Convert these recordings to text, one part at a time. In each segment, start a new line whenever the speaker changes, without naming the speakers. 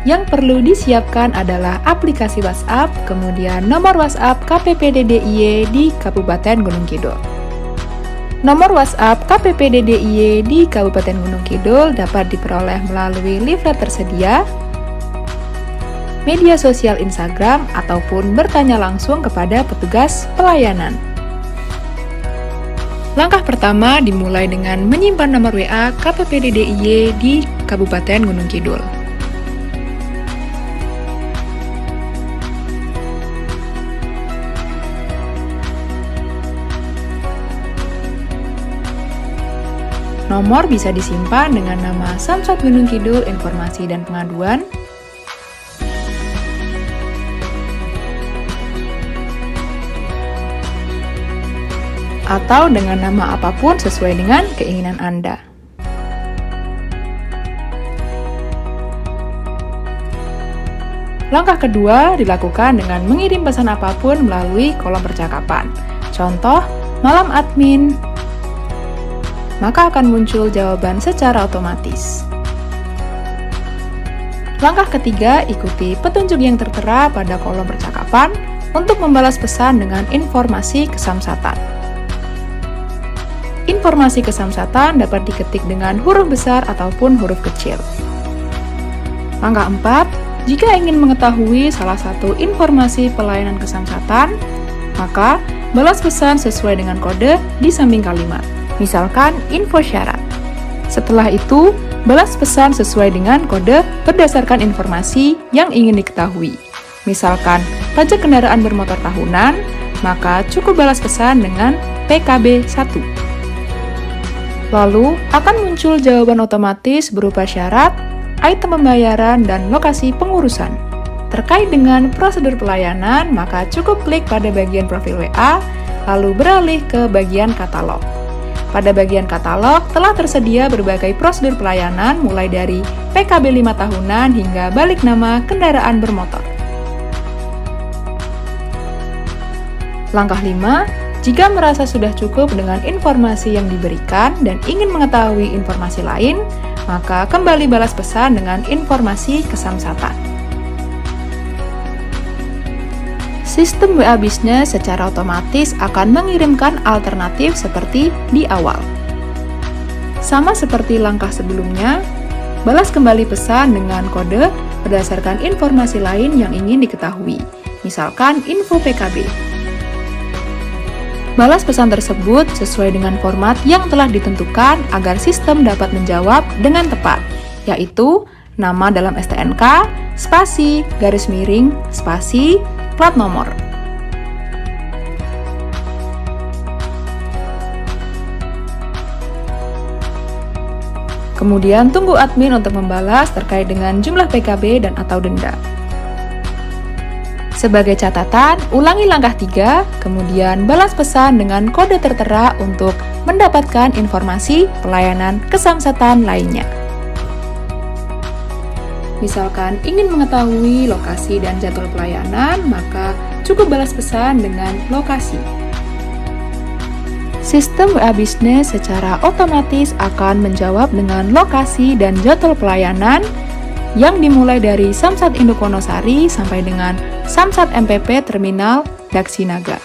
Yang perlu disiapkan adalah aplikasi WhatsApp, kemudian nomor WhatsApp KPPD DIY di Kabupaten Gunung Kidul. Nomor WhatsApp KPPD DIY di Kabupaten Gunung Kidul dapat diperoleh melalui leaflet tersedia, media sosial Instagram, ataupun bertanya langsung kepada petugas pelayanan. Langkah pertama dimulai dengan menyimpan nomor WA KPPD DIY di Kabupaten Gunung Kidul. Nomor bisa disimpan dengan nama Samsat Gunung Kidul Informasi dan Pengaduan, atau dengan nama apapun sesuai dengan keinginan Anda. Langkah kedua dilakukan dengan mengirim pesan apapun melalui kolom percakapan. Contoh, malam admin. Maka akan muncul jawaban secara otomatis. Langkah ketiga, ikuti petunjuk yang tertera pada kolom percakapan untuk membalas pesan dengan informasi kesamsatan. Informasi kesamsatan dapat diketik dengan huruf besar ataupun huruf kecil. Langkah 4, jika ingin mengetahui salah satu informasi pelayanan kesamsatan, maka balas pesan sesuai dengan kode di samping kalimat. Misalkan info syarat. Setelah itu, balas pesan sesuai dengan kode berdasarkan informasi yang ingin diketahui. Misalkan pajak kendaraan bermotor tahunan, maka cukup balas pesan dengan PKB 1. Lalu, akan muncul jawaban otomatis berupa syarat, item pembayaran, dan lokasi pengurusan. Terkait dengan prosedur pelayanan, maka cukup klik pada bagian profil WA, lalu beralih ke bagian katalog. Pada bagian katalog, telah tersedia berbagai prosedur pelayanan mulai dari PKB 5 tahunan hingga balik nama kendaraan bermotor. Langkah 5, jika merasa sudah cukup dengan informasi yang diberikan dan ingin mengetahui informasi lain, maka kembali balas pesan dengan informasi kesamsatan. Sistem WA Business secara otomatis akan mengirimkan alternatif seperti di awal. Sama seperti langkah sebelumnya, balas kembali pesan dengan kode berdasarkan informasi lain yang ingin diketahui, misalkan info PKB. Balas pesan tersebut sesuai dengan format yang telah ditentukan agar sistem dapat menjawab dengan tepat, yaitu nama dalam STNK, spasi, garis miring, spasi, plat nomor. Kemudian tunggu admin untuk membalas terkait dengan jumlah PKB dan atau denda. Sebagai catatan, ulangi langkah 3, kemudian balas pesan dengan kode tertera untuk mendapatkan informasi pelayanan kesamsatan lainnya. Misalkan ingin mengetahui lokasi dan jadwal pelayanan, maka cukup balas pesan dengan lokasi. Sistem WA Business secara otomatis akan menjawab dengan lokasi dan jadwal pelayanan yang dimulai dari Samsat Induk Wonosari sampai dengan Samsat MPP Terminal Daksinaga.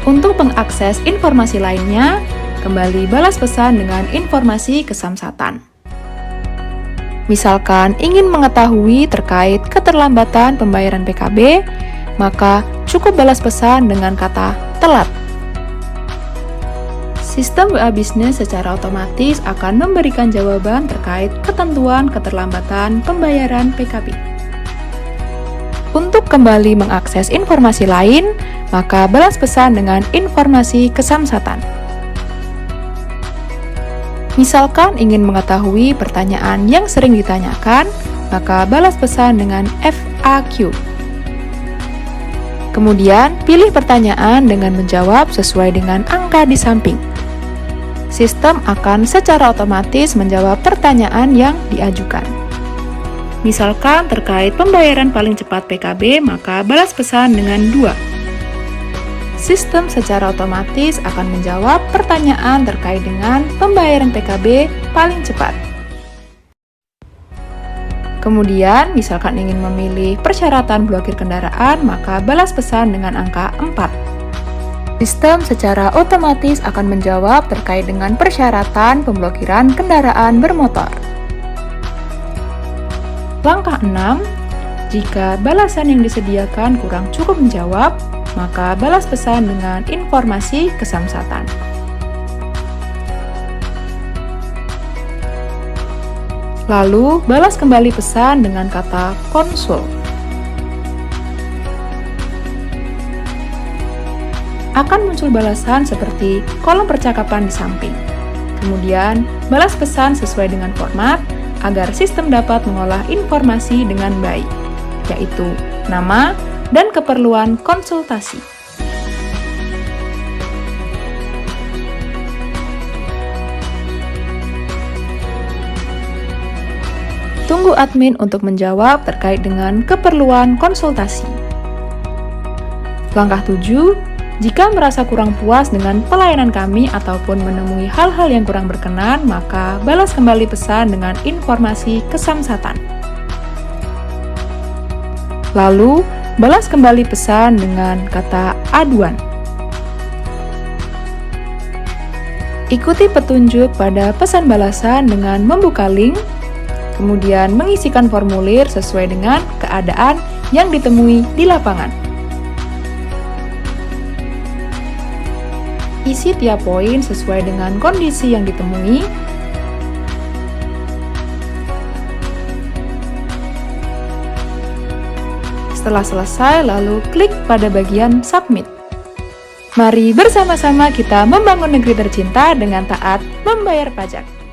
Untuk mengakses informasi lainnya, kembali balas pesan dengan informasi kesamsatan. Misalkan ingin mengetahui terkait keterlambatan pembayaran PKB, maka cukup balas pesan dengan kata telat. Sistem WA Business secara otomatis akan memberikan jawaban terkait ketentuan keterlambatan pembayaran PKB. Untuk kembali mengakses informasi lain, maka balas pesan dengan informasi kesamsatan. Misalkan ingin mengetahui pertanyaan yang sering ditanyakan, maka balas pesan dengan FAQ. Kemudian, pilih pertanyaan dengan menjawab sesuai dengan angka di samping. Sistem akan secara otomatis menjawab pertanyaan yang diajukan. Misalkan terkait pembayaran paling cepat PKB, maka balas pesan dengan 2. sistem secara otomatis akan menjawab pertanyaan terkait dengan pembayaran PKB paling cepat. Kemudian, misalkan ingin memilih persyaratan blokir kendaraan, maka balas pesan dengan angka 4. Sistem secara otomatis akan menjawab terkait dengan persyaratan pemblokiran kendaraan bermotor. Langkah 6, jika balasan yang disediakan kurang cukup menjawab, maka balas pesan dengan informasi kesamsatan. Lalu, balas kembali pesan dengan kata konsul. Akan muncul balasan seperti kolom percakapan di samping. Kemudian, balas pesan sesuai dengan format agar sistem dapat mengolah informasi dengan baik, yaitu nama dan keperluan konsultasi. Tunggu admin untuk menjawab terkait dengan keperluan konsultasi. Langkah 7, jika merasa kurang puas dengan pelayanan kami ataupun menemui hal-hal yang kurang berkenan, maka balas kembali pesan dengan informasi kesamsatan. Lalu, balas kembali pesan dengan kata aduan. Ikuti petunjuk pada pesan balasan dengan membuka link, kemudian mengisikan formulir sesuai dengan keadaan yang ditemui di lapangan. Isi tiap poin sesuai dengan kondisi yang ditemui. Setelah selesai, lalu klik pada bagian Submit. Mari bersama-sama kita membangun negeri tercinta dengan taat membayar pajak.